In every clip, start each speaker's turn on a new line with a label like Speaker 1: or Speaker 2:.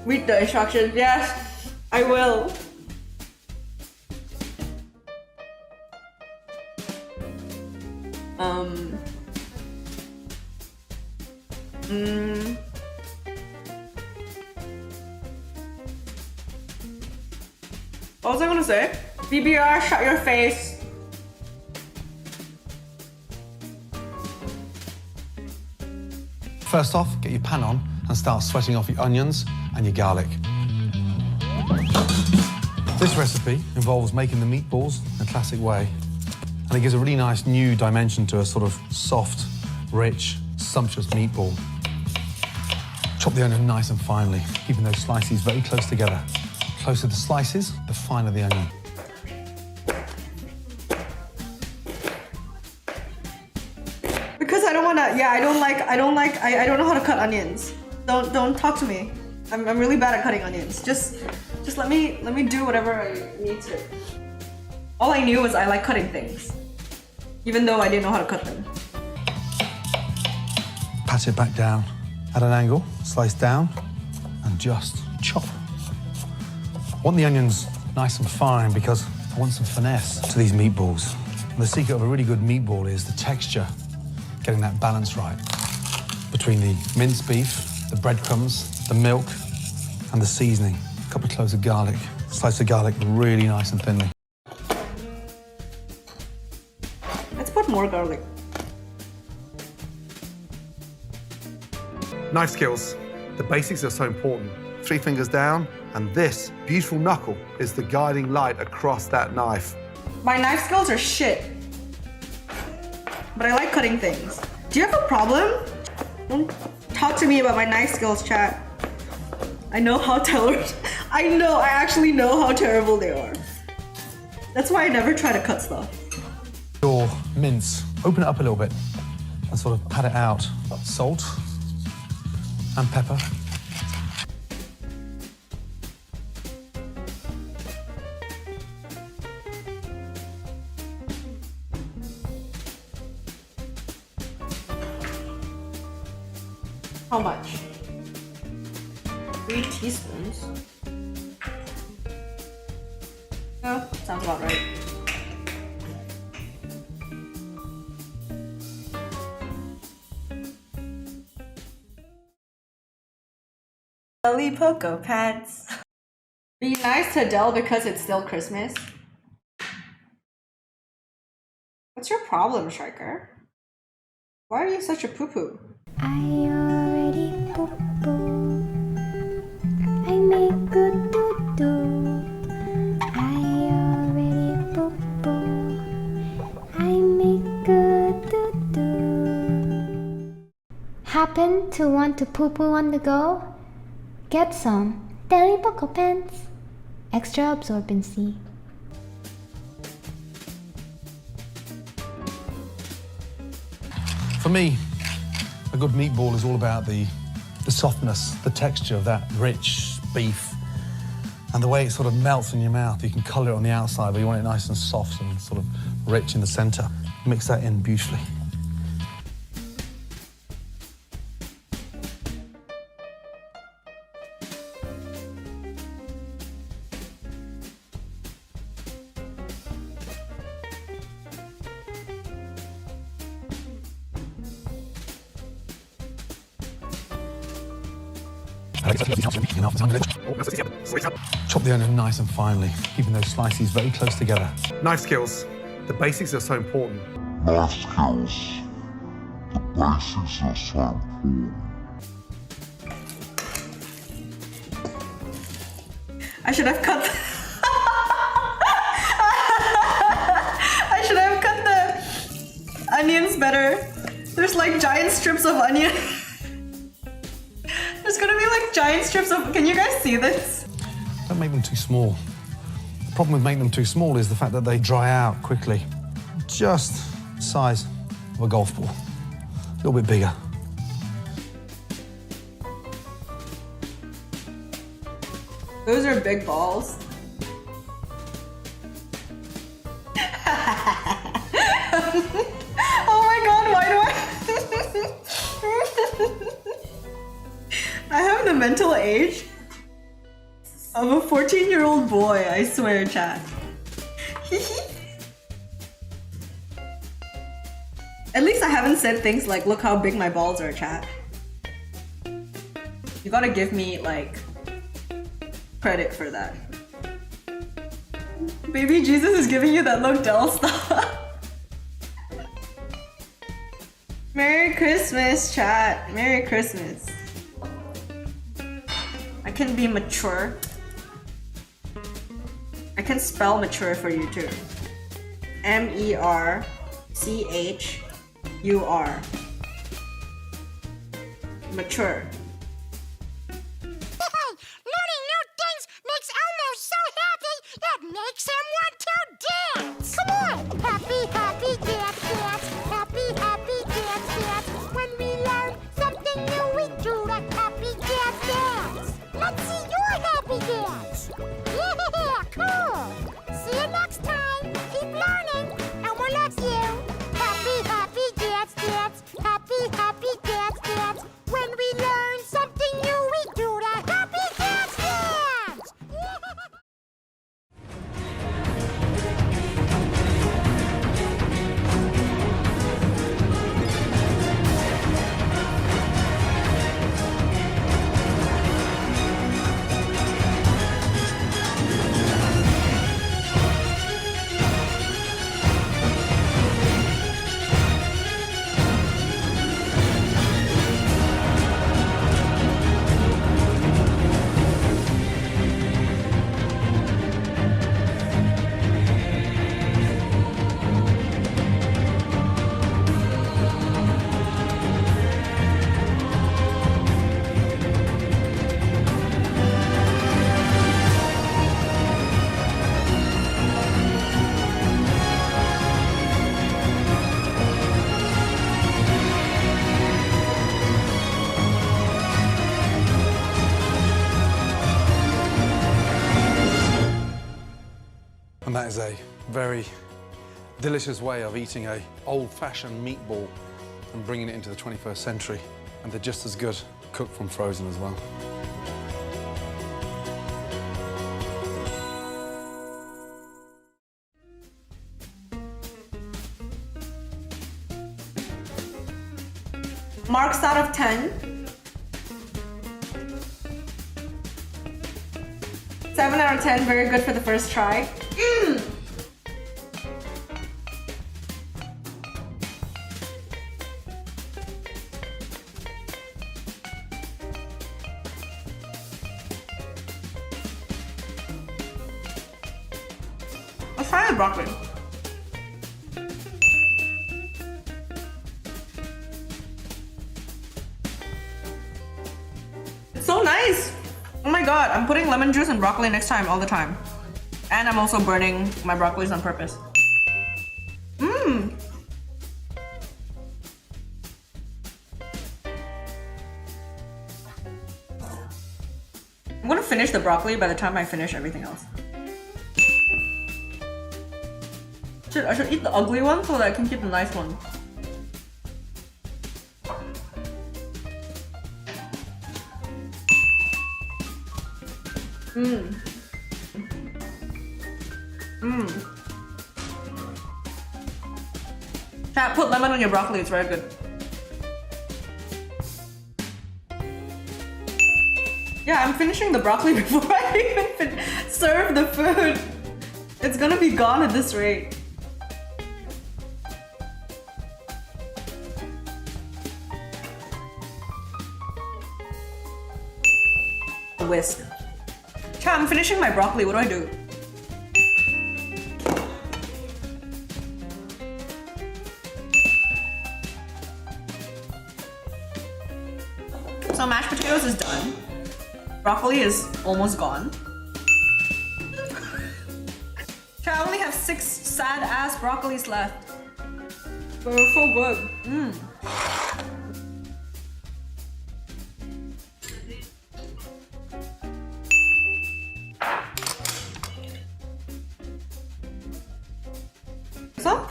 Speaker 1: Read the instructions. Yes, I will. What was I gonna say? BBR, shut your face.
Speaker 2: First off, get your pan on and start sweating off your onions and your garlic. This recipe involves making the meatballs the classic way, and it gives a really nice new dimension to a sort of soft, rich, sumptuous meatball. Chop the onion nice and finely, keeping those slices very close together. The closer the slices, the finer the onion.
Speaker 1: Because I don't wanna, yeah, I don't know how to cut onions. Don't talk to me. I'm really bad at cutting onions. Just let me do whatever I need to. All I knew was I like cutting things, even though I didn't know how to cut them.
Speaker 2: Pat it back down at an angle, slice down, and just chop. I want the onions nice and fine because I want some finesse to these meatballs. And the secret of a really good meatball is the texture, getting that balance right between the minced beef, the breadcrumbs, the milk, and the seasoning. A couple of cloves of garlic. Slice the garlic really nice and thinly.
Speaker 1: Let's put more garlic.
Speaker 2: Knife skills. The basics are so important. 3 fingers down, and this beautiful knuckle is the guiding light across that knife.
Speaker 1: My knife skills are shit, but I like cutting things. Do you have a problem? Don't talk to me about my knife skills, chat. I know how I actually know how terrible they are. That's why I never try to cut stuff.
Speaker 2: Your mince, open it up a little bit and sort of pat it out. Salt and pepper.
Speaker 1: How much? 3 teaspoons. Oh, sounds about right. Jelly Poco Pants. Be nice to Adele because it's still Christmas. What's your problem, Striker? Why are you such a poo-poo?
Speaker 3: I already poo-poo. I make good doo-doo. I already poo-poo. I make good doo-doo. Happen to want to poo-poo on the go? Get some Jelly Poco Pants. Extra absorbency.
Speaker 2: For me, a good meatball is all about the softness, the texture of that rich beef, and the way it sort of melts in your mouth. You can colour it on the outside, but you want it nice and soft and sort of rich in the centre. Mix that in beautifully. Chop the onion nice and finely, keeping those slices very close together. Knife skills. The basics are so important.
Speaker 4: Knife skills. The basics are so important.
Speaker 1: I should have cut I should have cut the onions better. There's like giant strips of onion. There's gonna be like giant strips of... Can you guys see this?
Speaker 2: Don't make them too small. The problem with making them too small is the fact that they dry out quickly. Just the size of a golf ball. A little bit bigger.
Speaker 1: Those are big balls. Oh my god, why do I... I have the mental age I'm a 14-year-old boy, I swear, chat. At least I haven't said things like, look how big my balls are, chat. You gotta give me, like, credit for that. Baby Jesus is giving you that look, Del. Stop. Merry Christmas, chat. Merry Christmas. I can be mature. I can spell mature for you too. MERCHUR. Mature.
Speaker 5: Learning new things makes Elmo so happy it makes him want to dance. Come on, happy, happy, dance, dance. Happy, happy, dance, dance. When we learn something new, we do the happy dance, dance. Let's see your happy dance. Yeah, cool. See you next time. Keep learning, Elmo loves you. Happy, happy, dance, dance. Happy, happy, dance, dance. When we learn something new, we do the happy dance dance!
Speaker 2: And that is a very delicious way of eating a old-fashioned meatball and bringing it into the 21st century. And they're just as good cooked from frozen as well.
Speaker 1: Marks out of 10. 7 out of 10, very good for the first try. Let's try the broccoli. It's so nice. Oh my god, I'm putting lemon juice in broccoli next time all the time. And I'm also burning my broccolis on purpose. Mmm. I'm gonna finish the broccoli by the time I finish everything else. Shit, I should eat the ugly one so that I can keep the nice one. Mmm. Mmm. Chat, put lemon on your broccoli, it's very good. Yeah, I'm finishing the broccoli before I even serve the food. It's gonna be gone at this rate. Whisk. Chat, I'm finishing my broccoli, what do I do? So mashed potatoes is done. Broccoli is almost gone. Chat, I only have 6 sad ass broccolis left. But they're so good. Mmm. So?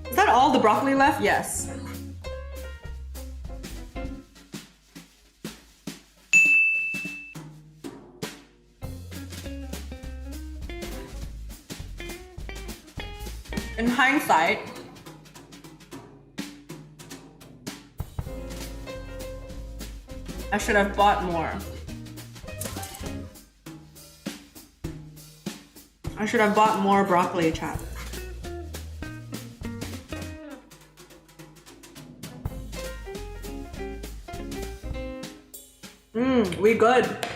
Speaker 1: Is that all the broccoli left? Yes. In hindsight, I should have bought more. I should have bought more broccoli, chat. We good.